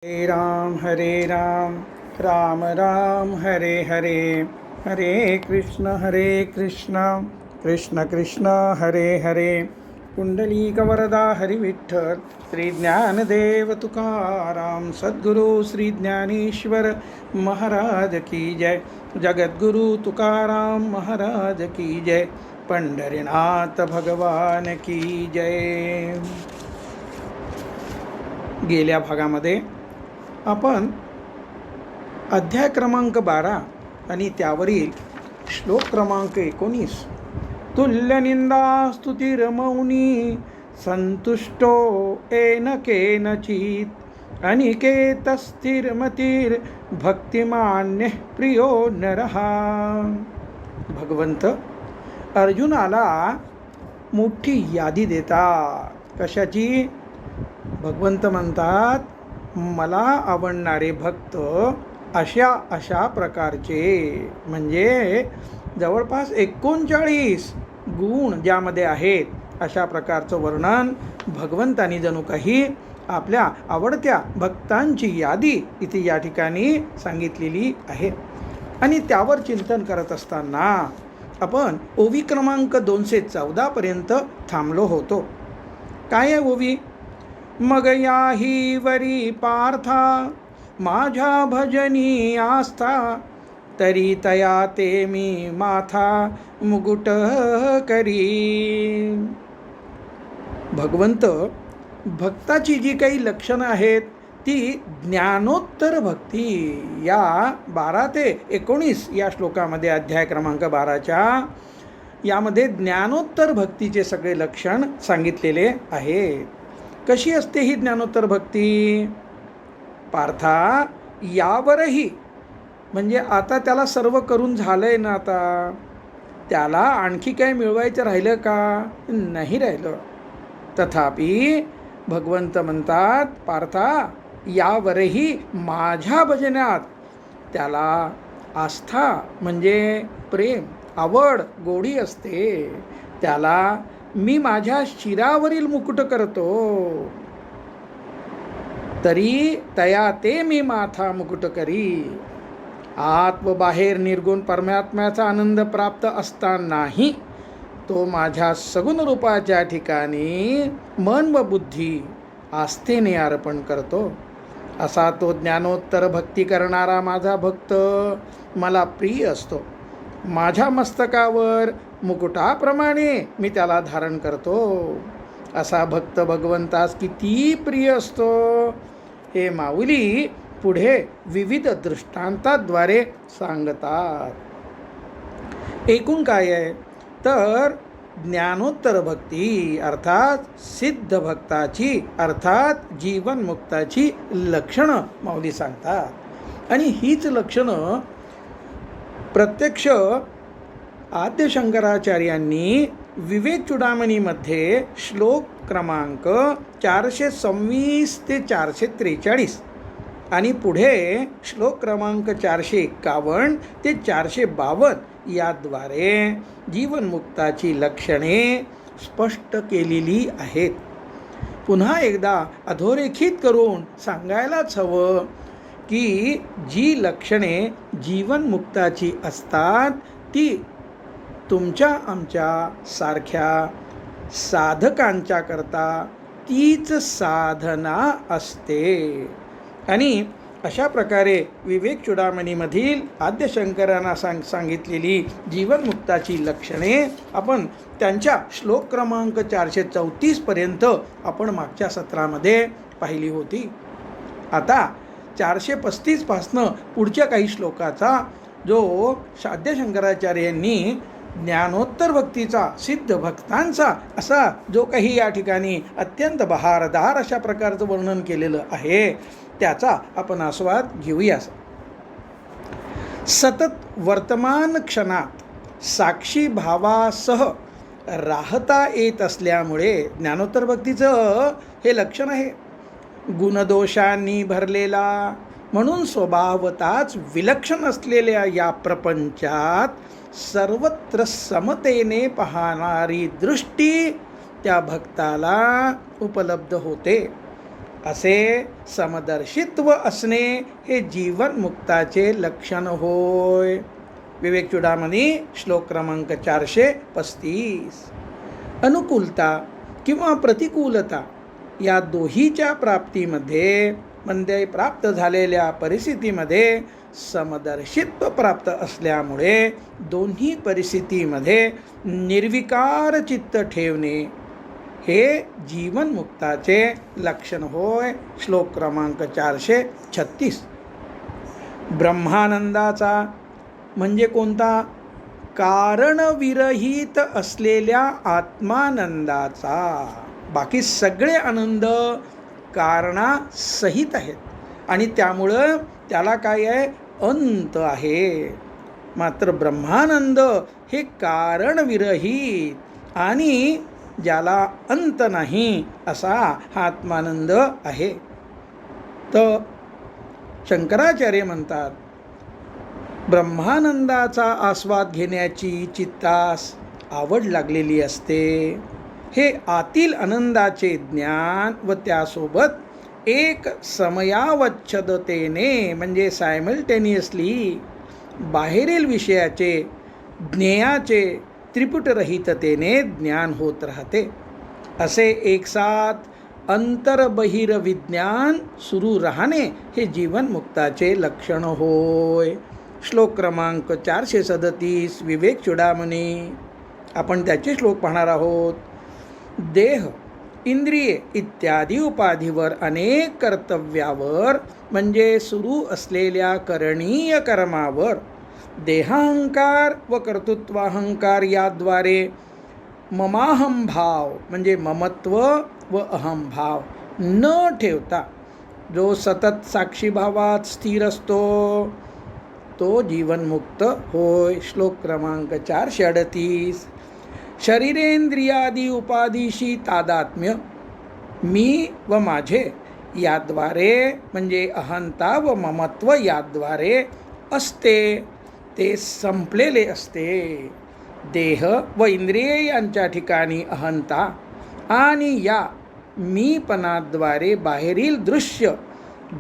हरे राम राम राम हरे हरे हरे कृष्ण कृष्ण कृष्ण हरे हरे पुंडलीकवरदा हरी विठ्ठल श्री ज्ञानदेव तुकाराम सद्गुरु श्री ज्ञानेश्वर महाराज की जय. जगद्गुरु तुकाराम महाराज की जय. पंढरीनाथ भगवान की जय. गेल्या भागामध्ये आपण अध्याय क्रमांक 12 आणि त्यावरील श्लोक क्रमांक 19 तुल्यनिंदा स्तुतिर्मौनी संतुष्टो येन केनचित अनिकेतस्थिरमतीर भक्तिमान्य प्रियो नरहा. भगवंत अर्जुनाला मोठी यादी देतात. कशाची? भगवंत म्हणतात, मला आवडणारे भक्त अशा प्रकारचे, म्हणजे जवळपास 39 गुण ज्यामध्ये आहेत अशा प्रकारचं वर्णन भगवंतांनी जणू काही आपल्या आवडत्या भक्तांची यादी इथे या ठिकाणी सांगितलेली आहे. आणि त्यावर चिंतन करत असताना आपण ओवी क्रमांक 214 पर्यंत थांबलो होतो. काय आहे ओवी? मग याही वरी पार्था माझ्या भजनी आस्था तरी तया ते मी माथा मुकुट करी. भगवंत भक्ताची जी काही लक्षणं आहेत ती ज्ञानोत्तर भक्ती या 12 ते 19 या श्लोकामध्ये अध्याय क्रमांक 12च्या यामध्ये ज्ञानोत्तर भक्तीचे सगळे लक्षण सांगितलेले आहेत. कशी असते ही ज्ञानोत्तर भक्ती? पार्था यावरही, म्हणजे आता त्याला सर्व करून झालंय ना, आता त्याला आणखी काय मिळवायचं राहिलं का? नाही राहिलं. तथापि भगवंत म्हणतात, पार्था यावरही माझ्या भजनात त्याला आस्था म्हणजे प्रेम, आवड, गोडी असते. त्याला मी माझ्या शिरावरील मुकुट करतो. तरी तया ते मी माथा मुकुट करी. आत व बाहेर निर्गुण परमात्म्याचा आनंद प्राप्त असतानाही तो माझ्या सगुण रूपाच्या ठिकाणी मन व बुद्धी आस्थेने अर्पण करतो. असा तो ज्ञानोत्तर भक्ती करणारा माझा भक्त मला प्रिय असतो. माझ्या मस्तकावर मुकुटाप्रमाणे मी त्याला धारण करतो. असा भक्त भगवंतास किती प्रिय असतो हे माऊली पुढे विविध दृष्टांताद्वारे सांगतात. एकूण काय आहे तर ज्ञानोत्तर भक्ती अर्थात सिद्ध भक्ताची अर्थात जीवनमुक्ताची लक्षणं माऊली सांगतात. आणि हीच लक्षणं प्रत्यक्ष आद्य शंकराचार्यांनी विवेक चूडामणीमध्ये श्लोक क्रमांक 426 ते 443 आणि पुढे श्लोक क्रमांक 451 ते 452 याद्वारे जीवनमुक्ताची लक्षणे स्पष्ट केलेली आहेत. पुन्हा एकदा अधोरेखित करून सांगायलाच हवं की जी लक्षणे जीवनमुक्ताची असतात ती तुमच्या आमच्या सारख्या साधकांच्या करता तीच साधना असते. आणि अशा प्रकारे विवेक चूडामणीमधील आद्य शंकरांना सांगितलेली जीवनमुक्ताची लक्षणे आपण त्यांच्या श्लोक क्रमांक 434 पर्यंत आपण मागच्या सत्रामध्ये पाहिली होती. आता 435 पासनं पुढच्या काही श्लोकाचा जो आद्य शंकराचार्यांनी ज्ञानोत्तर भक्तीचा सिद्ध भक्तांचा असा जो काही या ठिकाणी अत्यंत बहारदार अशा प्रकारचं वर्णन केलेलं आहे त्याचा आपण आस्वाद घेऊया. सतत वर्तमान क्षणात साक्षी भावासह राहता येत असल्यामुळे ज्ञानोत्तर भक्तीचं हे लक्षण आहे. गुणदोषांनी भरलेला म्हणून स्वभावताच विलक्षण असलेल्या या प्रपंचात सर्वत्र समतेने पाहणारी दृष्टी त्या भक्ताला उपलब्ध होते. असे समदर्शित्व असणे हे जीवनमुक्ताचे लक्षण होय. विवेक चूडामणी श्लोक क्रमांक 435. अनुकूलता किंवा प्रतिकूलता या दोहीच्या प्राप्तीमध्ये म्हणजे प्राप्त झालेल्या परिस्थितीमध्ये समदर्शित्व प्राप्त असल्यामुळे दोन्ही परिस्थितीमध्ये निर्विकार चित्त ठेवणे हे जीवनमुक्ताचे लक्षण होय. श्लोक क्रमांक 436. ब्रह्मानंदाचा म्हणजे कोणता? कारणविरहित असलेल्या आत्मानंदाचा. बाकी सगळे आनंद कारणासहित आहेत आणि त्यामुळं त्याला काय आहे? अंत आहे. मात्र ब्रह्मानंद हे कारणविरहित आणि ज्याला अंत नाही असा हा आत्मानंद आहे. तर शंकराचार्य म्हणतात, ब्रह्मानंदाचा आस्वाद घेण्याची चित्तास आवड लागलेली असते. हे आतील आनंदाचे ज्ञान व त्यासोबत एक समयावच्छदतेने म्हणजे सायमल्टेनियसली बाहेरील विषयाचे ज्ञेयाचे त्रिपुटरहिततेने ज्ञान होत राहते. असे एकसाथ अंतर्बहिर्विज्ञान सुरू राहणे हे जीवनमुक्ताचे लक्षण होय. श्लोक क्रमांक 437 विवेक चूडामणी. आपण त्याचे श्लोक पाहणार आहोत. देह, इंद्रिये इत्यादी उपाधीवर अनेक कर्तव्यावर म्हणजे सुरू असलेल्या करणीय कर्मावर देहाहंकार व कर्तृत्वाहंकार याद्वारे ममाहंभाव म्हणजे ममत्व व अहंभाव न ठेवता जो सतत साक्षीभावात स्थिर असतो तो जीवनमुक्त होय. श्लोक क्रमांक 438. शरीरेंद्रियादी उपाधीशी तादात्म्य मी व माझे याद्वारे म्हणजे अहंता व ममत्व याद्वारे असते ते संपलेले असते. देह व इंद्रिये यांच्या ठिकाणी अहंता आणि या मीपणाद्वारे बाहेरील दृश्य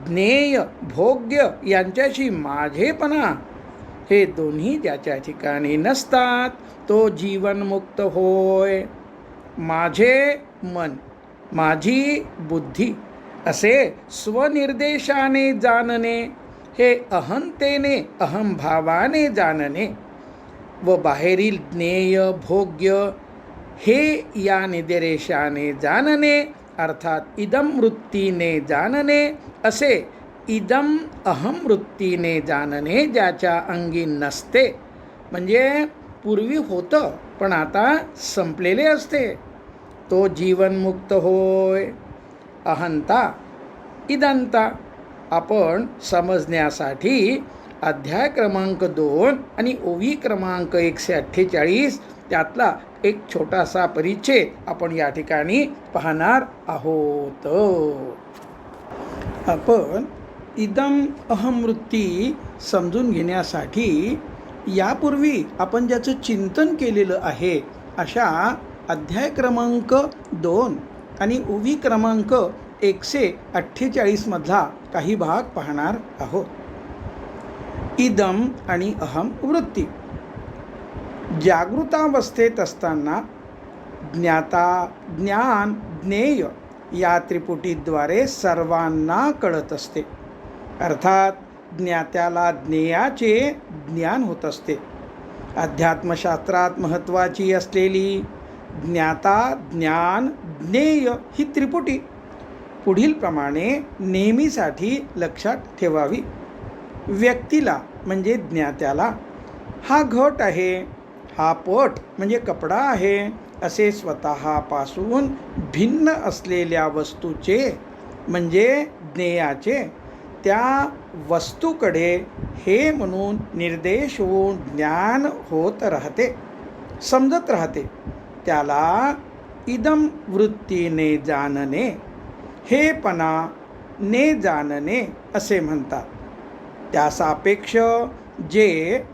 ज्ञेय भोग्य यांच्याशी माझेपणा हे दोन्ही ज्याच्या ठिकाणी नसतात तो जीवनमुक्त होय. माझे मन, माझी बुद्धी असे स्वनिर्देशाने जाणणे हे अहंतेने अहंभावाने जाणणे व बाहेरील ज्ञेय भोग्य हे या निदेशाने जाणणे अर्थात इदम वृत्तीने जाणणे असे इदम अहम वृत्तीने जाणणे ज्याच्या अंगी नसते म्हणजे पूर्वी होतं पण आता संपलेले असते तो जीवनमुक्त होय. अहंता इदंता आपण समजण्यासाठी अध्याय क्रमांक 2 आणि ओवी क्रमांक 148 त्यातला एक छोटासा परिच्छेद आपण या ठिकाणी पाहणार आहोत. आपण इदम अहमवृत्ती समजून घेण्यासाठी यापूर्वी आपण ज्याचं चिंतन केलेलं आहे अशा अध्याय क्रमांक 2 आणि ओवी क्रमांक 148 मधला काही भाग पाहणार आहोत. इदम आणि अहम वृत्ती. जागृतावस्थेत असताना ज्ञाता ज्ञान ज्ञेय या त्रिपुटीद्वारे सर्वांना कळत असते. अर्थात ज्ञात्याला ज्ञेयाचे ज्ञान होत असते. अध्यात्मशास्त्रात महत्त्वाची असलेली ज्ञाता ज्ञान ज्ञेय ही त्रिपुटी पुढील प्रमाणे नेहमीसाठी लक्षात ठेवावी. व्यक्तीला म्हणजे ज्ञात्याला हा घट आहे, हा पट म्हणजे कपडा आहे असे स्वतःपासून भिन्न असलेल्या वस्तूचे म्हणजे ज्ञेयाचे त्या वस्तूकडे हे म्हणून निर्देश होऊन ज्ञान होत राहते, समजत राहते. त्याला इदम वृत्तीने जाणणे, हेपणाने जाणणे असे म्हणतात. त्या सापेक्ष जे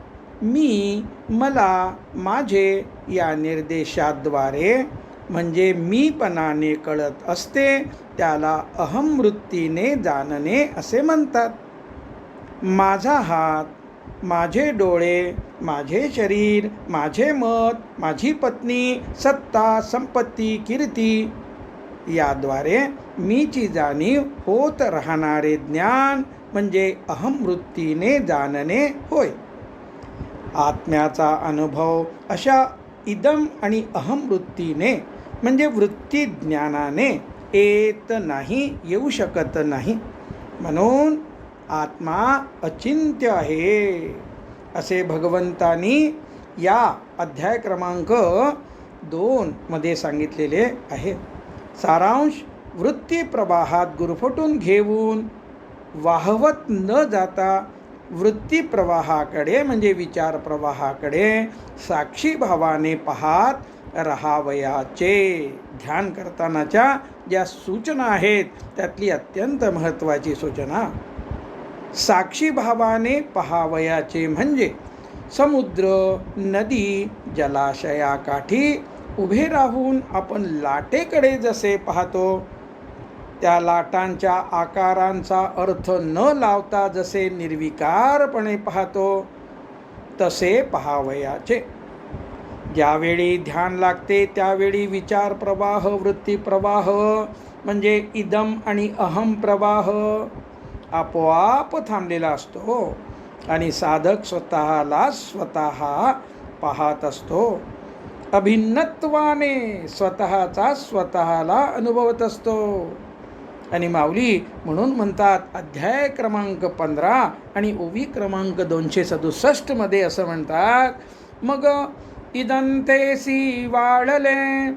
मी मला माझे या निर्देशाद्वारे म्हणजे मीपणाने कळत असते त्याला अहम वृत्तीने जाणणे असे म्हणतात. माझा हात, माझे डोळे, माझे शरीर, माझे मत, माझी पत्नी, सत्ता, संपत्ती, कीर्ती याद्वारे मीची जाणीव होत राहणारे ज्ञान म्हणजे अहमवृत्तीने जाणणे होय. आत्म्याचा अनुभव अशा इदम आणि अहमवृत्तीने म्हणजे वृत्ती ज्ञानाने येत नाही, येऊ शकत नाही. म्हणून आत्मा अचिंत्य आहे असे भगवंतांनी या अध्याय क्रमांक 2 मध्ये सांगितलेले आहे. सारांश: वृत्ती प्रवाहात गुरफटून घेऊन वाहवत न जाता वृत्ती प्रवाहाकडे म्हणजे विचार प्रवाहाकडे साक्षी भावाने पाहत राहावयाचे. ध्यान करतानाच्या ज्या सूचना आहेत त्यातली अत्यंत महत्त्वाची सूचना साक्षी भावाने पाहावयाचे म्हणजे समुद्र, नदी, जलाशयाकाठी उभे राहून आपण लाटेकडे जसे पाहतो, त्या लाटांच्या आकारांचा अर्थ न लावता जसे निर्विकारपणे पाहतो तसे पाहावयाचे. ज्यावेळी ध्यान लागते त्यावेळी विचार प्रवाह, वृत्ती प्रवाह म्हणजे इदम आणि अहम प्रवाह आपोआप थांबलेला असतो आणि साधक स्वतःला पाहत असतो. अभिन्नत्वाने स्वतःला अनुभवत असतो. आणि माऊली म्हणून म्हणतात अध्याय क्रमांक 15 आणि ओवी क्रमांक 267 मध्ये असं म्हणतात, मग इदंतेसी वाळले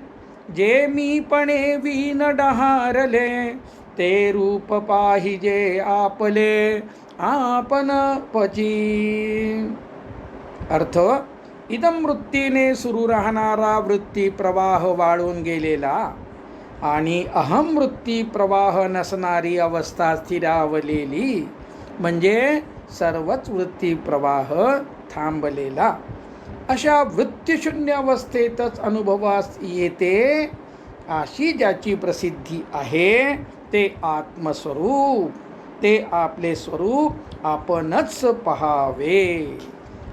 जे मीपणे वीन डहारले ते रूप पाहिजे आपले आपण पची. अर्थ: इदम वृत्तीने सुरू राहणारा वृत्ती प्रवाह वाळून गेलेला आणि अहम वृत्ती प्रवाह नसणारी अवस्था स्थिरावलेली म्हणजे सर्वच वृत्ती प्रवाह थांबलेला. अशा वृत्तीशून्य अवस्थेतच अनुभवास येते अशी ज्याची प्रसिद्धी आहे ते आत्मस्वरूप, ते आपले स्वरूप आपणच पहावे.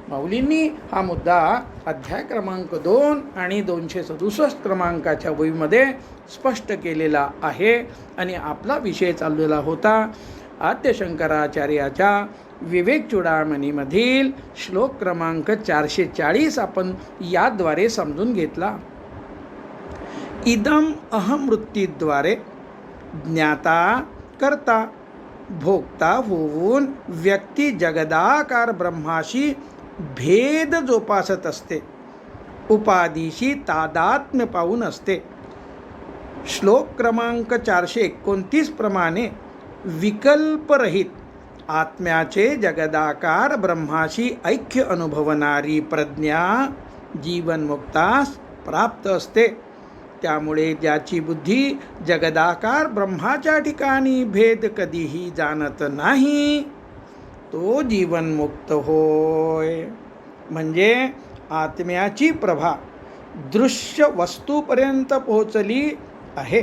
माऊलींनी हा मुद्दा अध्याय क्रमांक 2 आणि 267 क्रमांकाच्या वहीमध्ये स्पष्ट केलेला आहे. आणि आपला विषय चाललेला होता आद्य शंकराचार्याच्या विवेक चूडामणीमधील श्लोक क्रमांक 440 आपण याद्वारे समजून घेतला. इदम अहम वृत्तीद्वारे ज्ञाता, कर्ता, भोक्ता होऊन व्यक्ती जगदाकार ब्रह्माशी भेद जोपासत असते, उपाधीशी तादात्म्य पाहून असते. श्लोक क्रमांक 429 प्रमाणे विकल्परहित आत्म्याचे जगदाकार ब्रह्माशी ऐक्य अनुभवणारी प्रज्ञा जीवनमुक्तास प्राप्त असते. त्यामुळे ज्याची बुद्धी जगदाकार ब्रह्माच्या ठिकाणी भेद कधीही जाणत नाही तो जीवनमुक्त होय. म्हणजे आत्म्याची प्रभा दृश्य वस्तूपर्यंत पोहोचली आहे,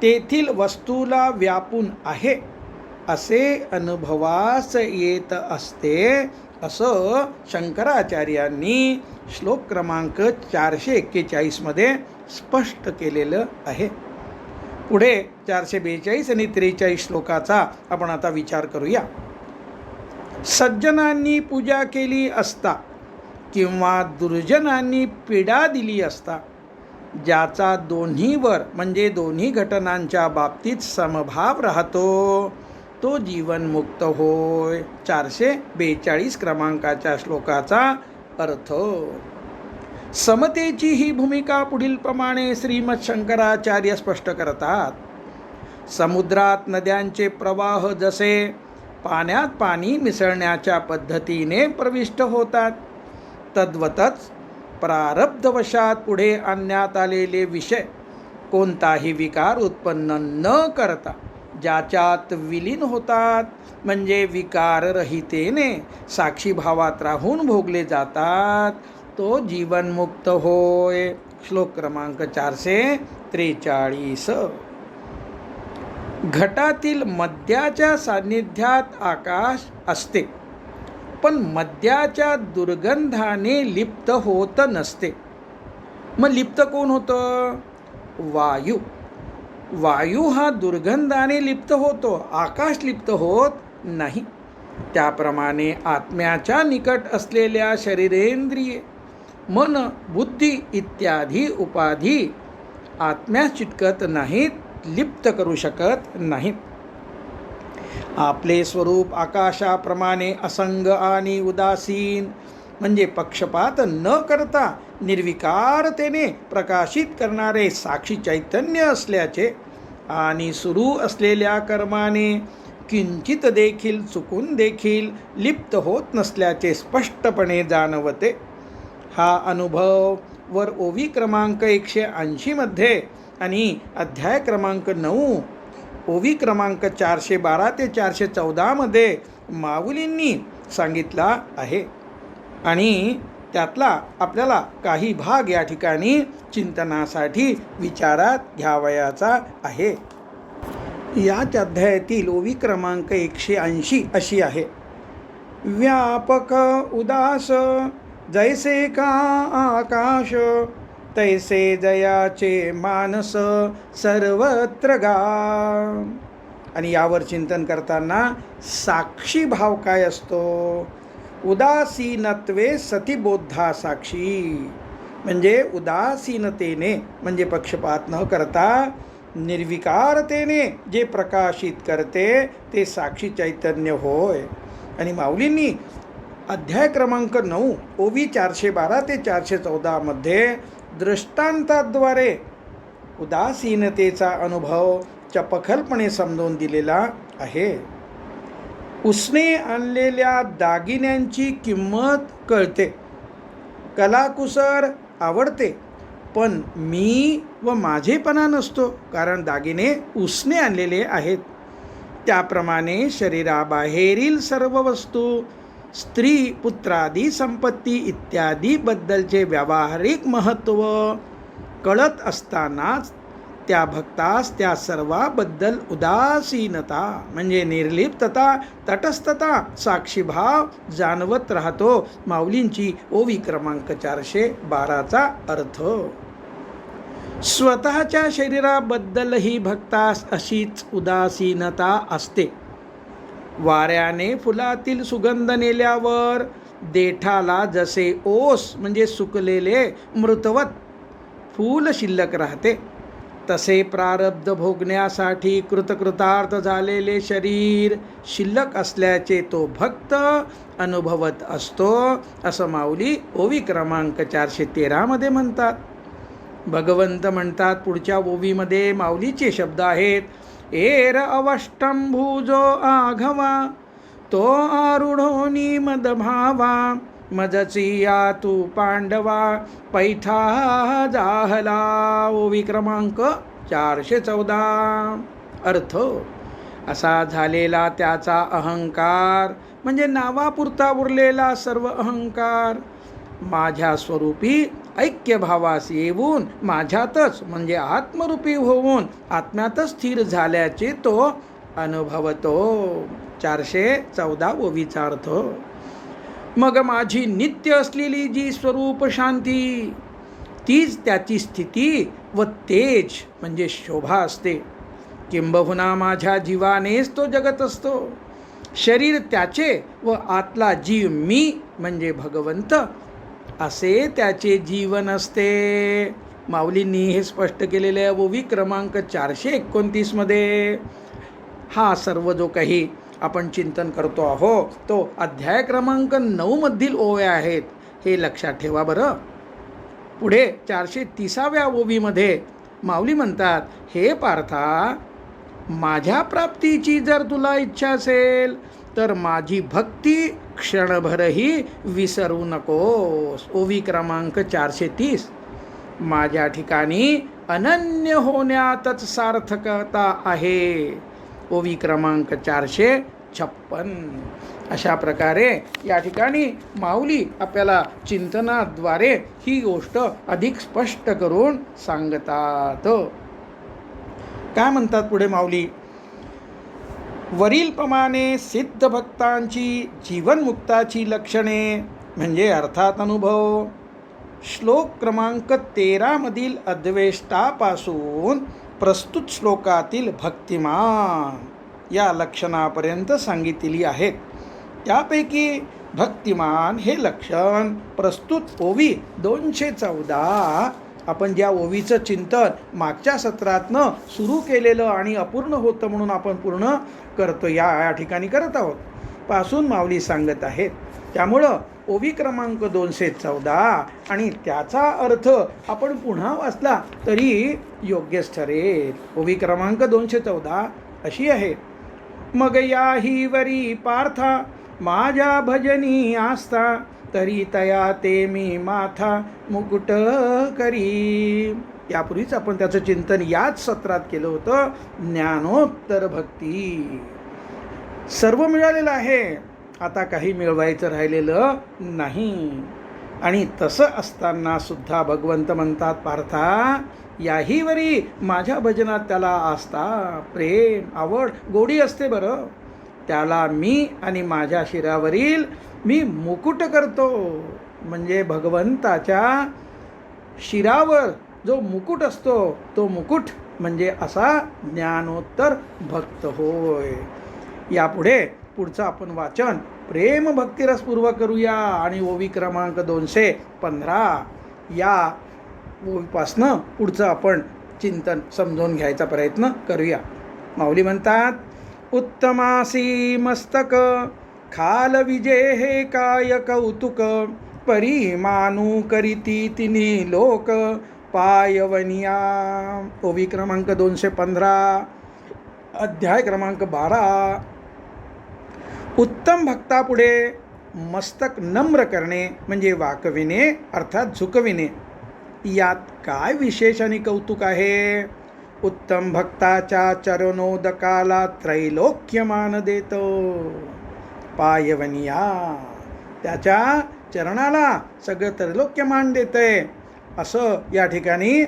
तेथील वस्तूला व्यापून आहे असे अनुभवास येत असते असं शंकराचार्यांनी श्लोक क्रमांक 441 मध्ये स्पष्ट केलेलं आहे. पुढे 442 आणि 43 श्लोकाचा आपण आता विचार करूया. सज्जनांनी पूजा केली असता किंवा दुर्जनांनी पीडा दिली असता ज्याचा दोन्हीवर म्हणजे दोन्ही घटनांच्या बाबतीत समभाव राहतो तो जीवनमुक्त होय. 442 क्रमांकाच्या श्लोकाचा अर्थ. समतेची ही भूमिका पुढील प्रमाणे श्रीमद शंकराचार्य स्पष्ट करतात. समुद्रात नद्यांचे प्रवाह जसे पाण्यात पाणी मिसळण्याच्या पद्धतीने प्रविष्ट होतात, तद्वतच प्रारब्धवशात पुढे आणण्यात आलेले विषय कोणताही विकार उत्पन्न न करता ज्याच्यात विलीन होतात म्हणजे विकाररहितेने साक्षीभावात राहून भोगले जातात तो जीवनमुक्त होय. श्लोक क्रमांक 443. घटातील मद्याच्या सान्निध्यात आकाश असते, पण मद्याच्या दुर्गंधाने लिप्त होत नसते. मग लिप्त कोण होतं? वायू. वायू हा दुर्गंधाने लिप्त होतो, आकाश लिप्त होत नाही. त्याप्रमाणे आत्म्याच्या निकट असलेल्या शरीरेंद्रिये, मन, बुद्धी इत्यादी उपाधी आत्म्यास चिटकत नाहीत, लिप्त करू शकत नाहीत. आपले स्वरूप आकाशाप्रमाणे असंग आणि उदासीन म्हणजे पक्षपात न करता निर्विकारतेने प्रकाशित करणारे साक्षी चैतन्य असल्याचे आणि सुरू असलेल्या कर्माने किंचित देखील चुकून देखील लिप्त होत नसल्याचे स्पष्टपणे जाणवते. हा अनुभव वर ओवी क्रमांक 180 मध्ये आणि अध्याय क्रमांक 9 ओवी क्रमांक 412 ते 414 मध्ये माऊलींनी सांगितला आहे आणि त्यातला आपल्याला काही भाग या ठिकाणी चिंतनासाठी विचारात घ्यावयाचा आहे. याच अध्यायातील ओवी क्रमांक 180 अशी आहे. व्यापक उदास जैसे का आकाश, तैसे जयाचे मानस सर्वत्र गा. आणि यावर चिंतन करताना साक्षी भाव काय असतो? उदासीनत्वे सतिबोधा साक्षी, म्हणजे उदासीनतेने म्हणजे पक्षपात न करता निर्विकारतेने जे प्रकाशित करते ते साक्षी चैतन्य होय. आणि माऊलींनी अध्याय क्रमांक 9 ओवी 412 ते 414 मध्ये दृष्टांताद्वारे उदासीनतेचा अनुभव चपखलपणे समजून दिलेला आहे. उसने आणलेल्या दागिन्यांची किंमत कळते, कलाकुसर आवडते, पण मी व माझेपणा नसतो, कारण दागिने उसने आणलेले आहेत. त्याप्रमाणे शरीराबाहेरील सर्व वस्तू, स्त्री, पुत्रादी संपत्ती इत्यादीबद्दलचे व्यावहारिक महत्त्व कळत असतानाच त्या भक्तास त्या सर्वाबद्दल उदासीनता म्हणजे निर्लिप्तता, तटस्थता, साक्षीभाव जाणवत राहतो. माऊलींची ओवी क्रमांक 412चा अर्थ. स्वतःच्या शरीराबद्दलही भक्तास अशीच उदासीनता असते. वाऱ्याने फुलातील सुगंध नेल्यावर देठाला जसे ओस म्हणजे सुकलेले मृतवत फूल शिल्लक राहते, तसे प्रारब्ध भोगण्यासाठी कृतकृतार्थ झालेले शरीर शिल्लक असल्याचे तो भक्त अनुभवत असतो, असं माऊली ओवी क्रमांक 413 मध्ये म्हणतात. भगवंत म्हणतात पुढच्या ओवीमध्ये माऊलीचे शब्द आहेत. एर अवष्टंभुजो आघवा, तो आरुढोनी मदभावा, मजचिया तू पांडवा, पैठा जाहला. ओवी क्रमांक 414. अर्थ असा झालेला त्याचा अहंकार म्हणजे नावापुरता उरलेला सर्व अहंकार माझ्या स्वरूपी ऐक्यभावास येऊन माझ्यातच म्हणजे आत्मरूपी होऊन आत्म्यातच स्थिर झाल्याचे तो अनुभवतो. 414 ओवीचा अर्थ. मग माझी नित्य असलेली जी स्वरूप शांती तीच त्याची स्थिती व तेज म्हणजे शोभा असते. किंबहुना माझ्या जीवानेच तो जगत असतो. शरीर त्याचे व आतला जीव मी म्हणजे भगवंत असे त्याचे जीवन असते. माऊलींनी हे स्पष्ट केलेले आहे ओवी क्रमांक 429 मध्ये. हा सर्व जो काही आपण चिंतन करतो आहो तो अध्याय क्रमांक 9 मधील ओव्या आहेत, हे लक्षात ठेवा बरं. पुढे 430व्या ओवीमध्ये माऊली म्हणतात, हे पार्था, माझ्या प्राप्तीची जर तुला इच्छा असेल तर माझी भक्ती क्षणभरही विसरू नकोस. ओवी क्रमांक 430. माझ्या ठिकाणी अनन्य होण्यातच सार्थकता आहे. ओवी क्रमांक 456. अशा प्रकारे या ठिकाणी माऊली आपल्याला चिंतनाद्वारे ही गोष्ट अधिक स्पष्ट करून सांगतात. काय म्हणतात पुढे माऊली? वरीलप्रमाणे सिद्ध भक्तांची जीवनमुक्ताची लक्षणे म्हणजे अर्थात अनुभव श्लोक क्रमांक 13 मधील अद्वेष्टापासून प्रस्तुत श्लोकातील भक्तिमान या लक्षणापर्यंत सांगितलेली आहेत. त्यापैकी भक्तिमान हे लक्षण प्रस्तुत ओवी 214 आपण ज्या ओवीचं चिंतन मागच्या सत्रातनं सुरू केलेलं आणि अपूर्ण होतं म्हणून आपण पूर्ण करतो या ठिकाणी करत आहोत पासून माऊली सांगत आहेत. त्यामुळं ओवी क्रमांक 214 आणि त्याचा अर्थ आपण पुन्हा वाचला तरी योग्यच ठरेल. ओवी क्रमांक 214 अशी आहे. मग याही वरी पार्था माझ्या भजनी आस्था तरी तया ते मी माथा मुकुट करी. यापूर्वीच आपण त्याचं चिंतन याच सत्रात केलं होतं. ज्ञानोत्तर भक्ती सर्व मिळालेलं आहे, आता काही मिळवायचं राहिलेलं नाही. आणि तसं असताना सुद्धा भगवंत म्हणतात पार्था याही वरी माझ्या भजनात त्याला आस्था प्रेम आवड गोडी असते बरं. त्याला मी आणि माझ्या शिरावरील मी मुकुट करतो. म्हणजे भगवंताच्या शिरावर जो मुकुट असतो तो मुकुट म्हणजे असा ज्ञानोत्तर भक्त होय. यापुढे पुढचं आपण वाचन प्रेम भक्तिरसपूर्वक करूया आणि ओवी क्रमांक 215 या ओवीपासनं पुढचं आपण चिंतन समजून घ्यायचा प्रयत्न करूया. माऊली म्हणतात उत्तमासी मस्तक खाल विजे हे काय कौतुक परी मानू करीती तिन्ही लोक पायवनिया. ओवी क्रमांक 215 अध्याय क्रमांक 12. उत्तम भक्तापुढे मस्तक नम्र करणे म्हणजे वाकविणे अर्थात झुकविणे. यात काय विशेष आणि कौतुक आहे. उत्तम भक्ताच्या चरणोदकाला त्रैलोक्यमान देतो. पायवनिया त्याच्या चरणाला सगळं त्रैलोक्यमान देतंय असं या ठिकाणी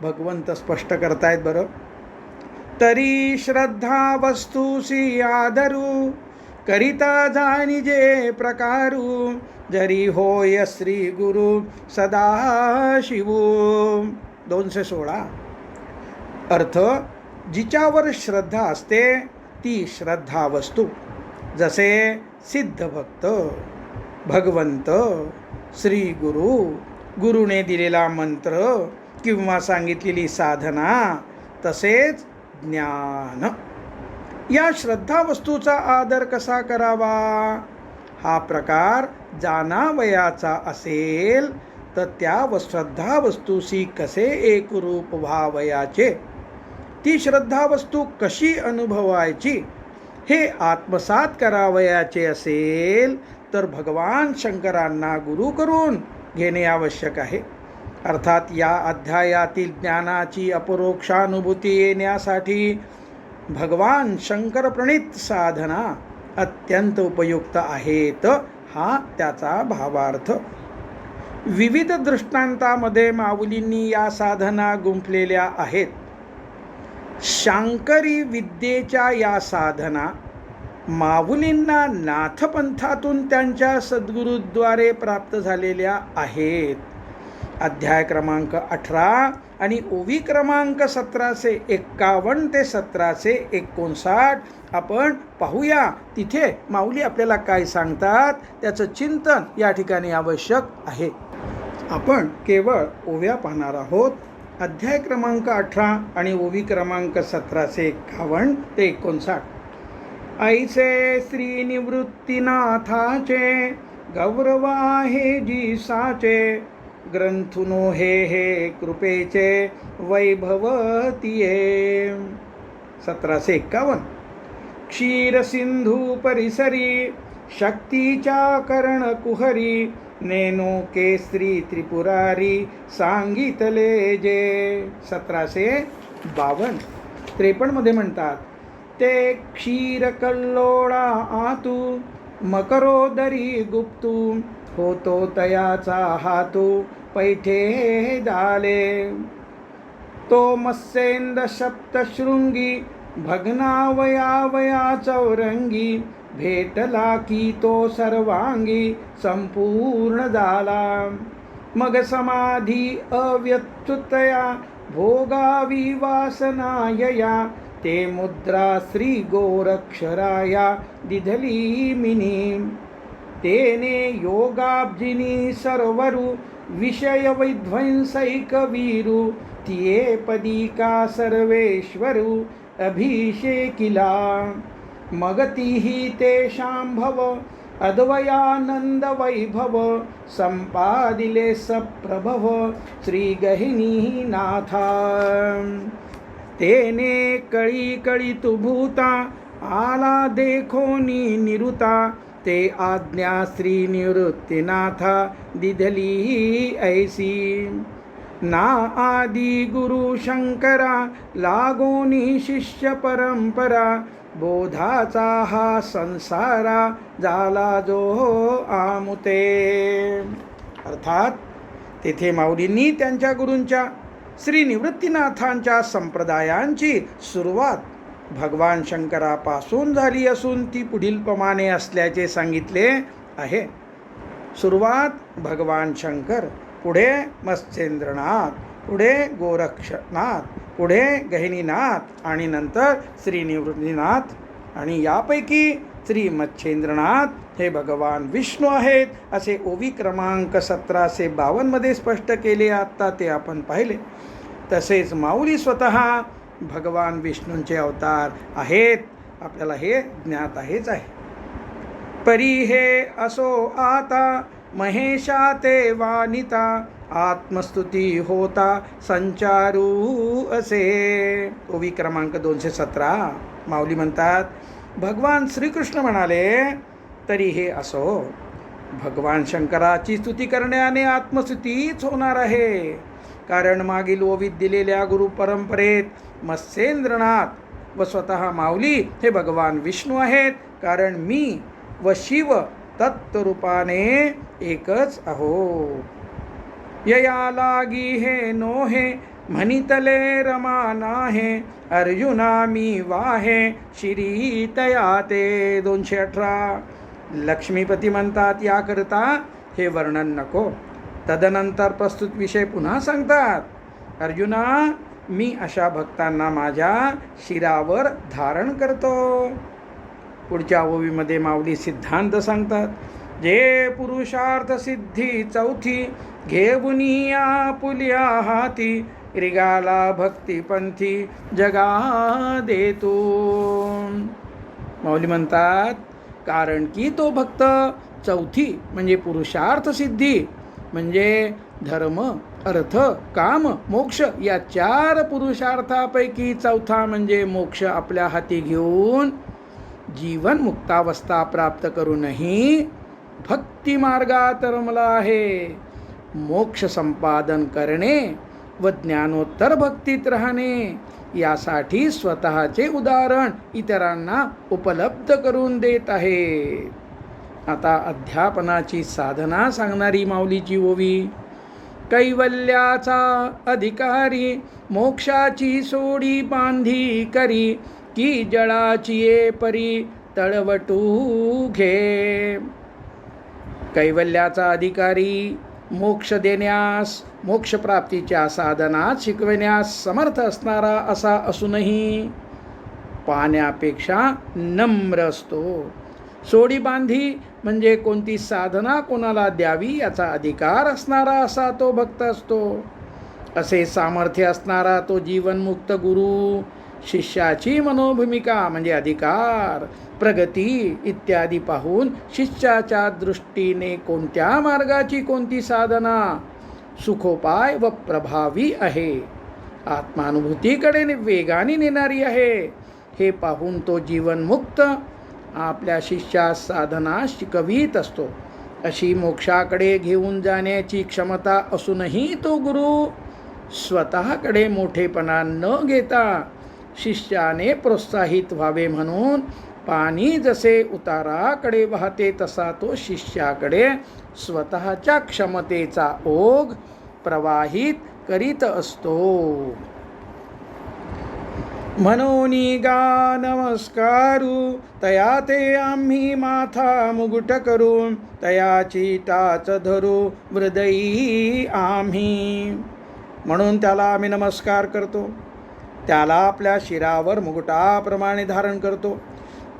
भगवंत स्पष्ट करतायत बरं. तरी श्रद्धा वस्तूसी आदरू करिता जाणिजे प्रकारू जरी होय श्री गुरु सदाशिव. 216 अर्थ जिच्यावर श्रद्धा असते ती श्रद्धा वस्तू जसे सिद्ध भक्त भगवंत श्री गुरु गुरुने दिलेला मंत्र किंवा सांगितलेली साधना तसेच ज्ञान. या श्रद्धा वस्तूचा आदर कसा करावा. हा प्रकार जाणावयाचा असेल तर त्या श्रद्धा वस्तूशी कसे एकरूप व्हावयाचे, ती श्रद्धा वस्तू कशी अनुभवायची हे आत्मसात करावयाचे असेल तर भगवान शंकरांना गुरु करून घेणे आवश्यक आहे. अर्थात या अध्यायातील ज्ञानाची अपरोक्षानुभूती येण्यासाठी भगवान शंकर प्रणीत साधना अत्यंत उपयुक्त आहेत हा त्याचा भावार्थ. विविध दृष्टांतामध्ये माऊलींनी या साधना गुंफलेल्या आहेत. शांकरी विद्येच्या या साधना माऊलींना नाथपंथातून त्यांच्या सद्गुरूद्वारे प्राप्त झालेल्या आहेत. अध्याय क्रमांक 18 आणि ओवी क्रमांक 1751 ते 1759 आपण पाहूया. तिथे माऊली आपल्याला काय सांगतात त्याचं चिंतन या ठिकाणी आवश्यक आहे. आपण केवळ ओव्या पाहणार आहोत. अध्याय क्रमांक 18 आणि ओवी क्रमांक 1751 ते 59. ऐसे श्री निवृत्तीनाथाचे गौरव आहे जी साचे ग्रंथुनो हे कृपेचे वैभवतीये. 1751 क्षीरसिंधू परिसरी शक्तीच्या कर्ण कुहरी नेनो केसरी त्रिपुरारी सांगितले जे. 1752 53 मध्ये म्हणतात ते क्षीर कल्लोळा आतू मकरोदरी गुप्तू होतो तयाचा हातू पैठे झाले तो मत्स्येंद सप्तशृंगी भग्नावयावया चौरंगी, भेटला की तो सर्वांगी संपूर्ण झाला. मग समाधी अव्यच्युतया, भोगावी वासनायया, ते मुद्रा श्री गोरक्षराया दिधली मिनी. तेने योगाब्जिनी सर्वरु, विषय विध्वंसैक वीरू, तिये पदी का सर्वेश्वरू अभिषेकिला. मग तीही तेषां भव, अद्वयानंद वैभव, संपादिले सप्रभव श्री गहिनी नाथा. तेने कळी कळी तु भूता, आला देखोनी निरुता, ते आज्ञा श्री निवृत्तीनाथा दिधली ऐसी. ना आदि गुरु शंकरा, लागोनी शिष्य परंपरा, बोधाचा हा संसारा झाला जो आमुते. अर्थात तेथे माऊलींनी त्यांच्या गुरूंच्या श्री निवृत्तीनाथांच्या संप्रदायांची सुरुवात भगवान शंकरापासून झाली असून ती पुढील प्रमाणे असल्याचे सांगितले आहे. सुरुवात भगवान शंकर, पुढे मत्स्येंद्रनाथ, पुढे गोरक्षनाथ, पुढे गहिनीनाथ आणि नंतर श्री निवृत्तीनाथ. आणि यापैकी श्री मत्स्येंद्रनाथ हे भगवान विष्णू आहेत असे ओवी क्रमांक 1752 मध्ये स्पष्ट केले. आत्ता ते आपण पाहिले. तसेच माऊली स्वतः भगवान विष्णूंचे अवतार आहेत, आपल्याला हे ज्ञात आहेच आहे. परी हे असो आता, महेशा ते वानिता, आत्मस्तुती होता संचारू असे. ओवी क्रमांक 217. माऊली म्हणतात, भगवान श्रीकृष्ण म्हणाले, तरी हे असो. भगवान शंकराची स्तुती करण्याने आत्मस्तुतीच होणार आहे. कारण मागील ओवीत दिलेल्या गुरु परंपरेत मत्स्येंद्रनाथ व स्वतः माऊली हे भगवान विष्णू आहेत. कारण मी व शिव तत्वरूपाने एकच आहो. यया लागी हे नोहे, म्हणितले रमा नाहे, अर्जुना मी वाहे शिरी तया ते. 218. लक्ष्मीपती म्हणतात, याकरता हे वर्णन नको. तदनंतर प्रस्तुत विषय पुन्हा सांगतात, अर्जुना मी अशा भक्तांना माझ्या शिरावर धारण करतो. पुढच्या ओवीमध्ये माऊली सिद्धांत सांगतात, जे पुरुषार्थ सिद्धी चौथी, घेऊनिया पुलिया हाती, रिगाला भक्तिपंथी जगा देतो. माऊली म्हणतात, कारण की तो भक्त चौथी म्हणजे पुरुषार्थ सिद्धी म्हणजे धर्म, अर्थ, काम, मोक्ष या 4 पुरुषार्थापैकी चौथा म्हणजे मोक्ष आपल्या हाती घेऊन जीवन मुक्तावस्था प्राप्त करूनही भक्ती मार्गात रमला आहे. मोक्ष संपादन करणे व ज्ञानोत्तर भक्तीत राहणे यासाठी स्वतःचे उदाहरण इतरांना उपलब्ध करून देत आहे. आता अध्यापनाची साधना सांगणारी माऊलीची ओवी. कैवल्याचा अधिकारी, मोक्षाची सोडी बांधी करी, की जळाची ये परी तळवटू घे. कैवल्याचा अधिकारी, मोक्ष देण्यास, मोक्षप्राप्तीच्या साधनात शिकविण्यास समर्थ असणारा असा असूनही पाण्यापेक्षा नम्र असतो. सोडी बांधी म्हणजे कोणती साधना कोणाला द्यावी याचा अधिकार असणारा असा तो भक्त असतो. असे सामर्थ्य असणारा तो जीवनमुक्त गुरु शिष्याची मनोभूमिका म्हणजे अधिकार, प्रगती इत्यादी पाहून शिष्याच्या दृष्टीने कोणत्या मार्गाची कोणती साधना सुखोपाय व प्रभावी आहे, आत्मानुभूतीकडे वेगाने नेणारी आहे हे पाहून तो जीवनमुक्त आपल्या शिष्यास साधना शिकवीत असतो. अशी मोक्षाकडे घेऊन जाण्याची क्षमता असूनही तो गुरु स्वतःकडे मोठेपणा न घेता शिष्याने प्रोत्साहित व्हावे म्हणून पाणी जसे उताराकडे वाहते तसा तो शिष्याकडे स्वतःच्या क्षमतेचा ओघ प्रवाहित करीत असतो. म्हणूनी गा नमस्कारू तया ते आम्ही माथा मुकुट करू तयाची टाच धरू हृदयी आम्ही. म्हणून त्याला आम्ही नमस्कार करतो, त्याला आपल्या शिरावर मुकुटाप्रमाणे धारण करतो.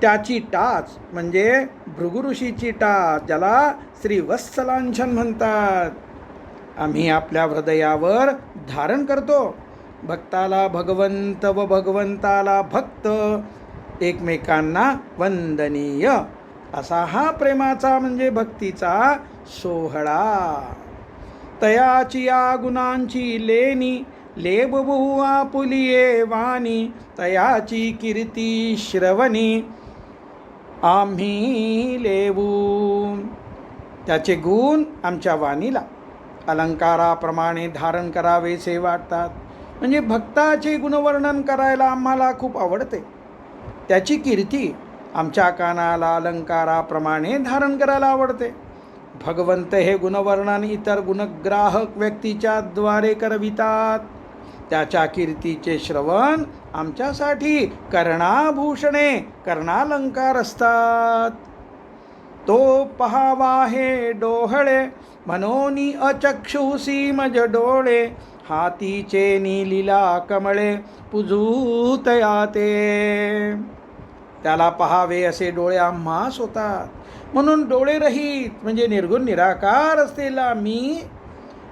त्याची टाच म्हणजे भृगुऋषीची टाच, ज्याला श्रीवत्सलांछन म्हणतात, आम्ही आपल्या हृदयावर धारण करतो. भक्ताला भगवंत व भगवंताला भक्त, एकमेकांना वंदनीय, असा हा प्रेमाचा म्हणजे भक्तीचा सोहळा. तयाची या गुणांची लेणी लेबू आपुलिये वाणी तयाची कीर्ती श्रवणी आम्ही लेवू. त्याचे गुण आमच्या वाणीला अलंकाराप्रमाणे धारण करावेसे वाटतात. म्हणजे भक्ताचे गुणवर्णन करायला आम्हाला खूप आवडते. त्याची कीर्ती आमच्या कानाला अलंकाराप्रमाणे धारण करायला आवडते. भगवंत हे गुणवर्णन इतर गुणग्राहक व्यक्तीच्या द्वारे करवितात. त्याच्या कीर्तीचे श्रवण आमच्यासाठी कर्णाभूषणे कर्णालंकार असतात. तो पहावा हे डोहळे मनोनी अचक्षुसी मज डोळे हातीचे नीलीला कमळे पुजूतया ते. त्याला पहावे असे डोळे आम्हास होतात, म्हणून डोळे रहित म्हणजे निर्गुण निराकार असलेला मी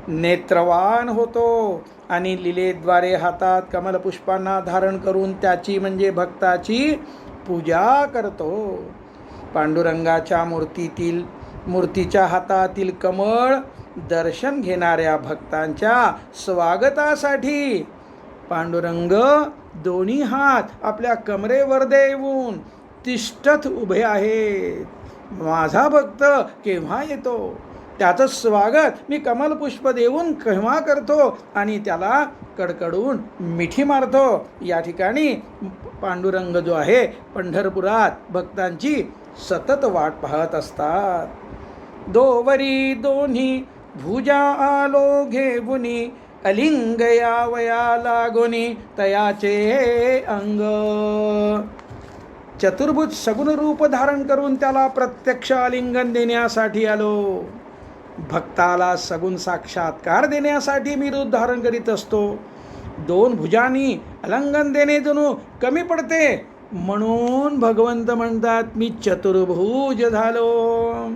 नेत्रवान होतो आणि लीलेद्वारे हातात कमलपुष्पांना धारण करून त्याची म्हणजे भक्ताची पूजा करतो. पांडुरंगाच्या मूर्तीच्या हातातील कमळ दर्शन घेणाऱ्या भक्तांच्या स्वागतासाठी पांडुरंग दोन्ही हात आपल्या कमरेवर देऊन तिष्ठत उभे आहेत. माझा भक्त केव्हा येतो त्याचं स्वागत मी कमलपुष्प देऊन केव्हा करतो आणि त्याला कडकडून मिठी मारतो. या ठिकाणी पांडुरंग जो आहे पंढरपुरात भक्तांची सतत वाट पाहत असतात. दोवरी दोन्ही भुजा आलो घेऊनी अलिंग यावया लागोनी तयाचे अंग. चतुर्भुज सगुण रूप धारण करून त्याला प्रत्यक्ष आलिंगन देण्यासाठी आलो. भक्ताला सगुण साक्षात्कार देण्यासाठी मी रूप धारण करीत असतो. दोन भुजांनी आलिंगन देणे जणू कमी पडते, म्हणून भगवंत म्हणतात मी चतुर्भुज झालो.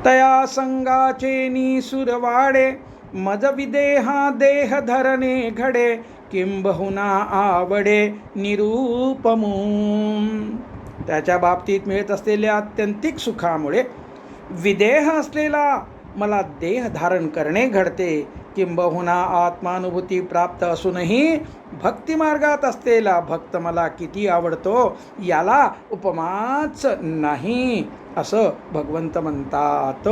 तया संगाचे निसुरवाडे मज विदेहा देह धरणे घडे किंबहुना आवडे निरूपमू. त्याच्या बाबतीत मिळत असलेल्या आत्यंतिक सुखामुळे विदेह असलेला मला देह धारण करणे घडते. किंबहुना आत्मानुभूती प्राप्त असूनही भक्तिमार्गात असलेला भक्त मला किती आवडतो याला उपमाच नाही, असं भगवंत म्हणतात.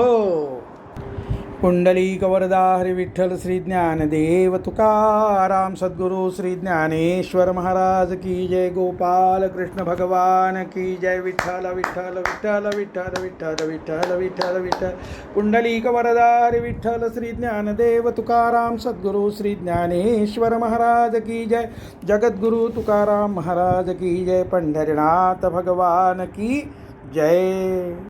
पुंडलिक वरदा हरी विठ्ठल श्री ज्ञानदेव तुकाराम सद्गुरु श्री ज्ञानेश्वर महाराज की जय. गोपाल कृष्ण भगवान की जय. विठ्ठल विठ्ठल विठ्ठल विठ्ठल विठ्ठल विठ्ठल विठ्ठल विठ्ठल. पुंडलिक वरदा हरी विठ्ठल श्री ज्ञानदेव तुकाराम सद्गुरु श्री ज्ञानेश्वर महाराज की जय. जगद्गुरु तुकाराम महाराज की जय. पंढरीनाथ भगवान की जय.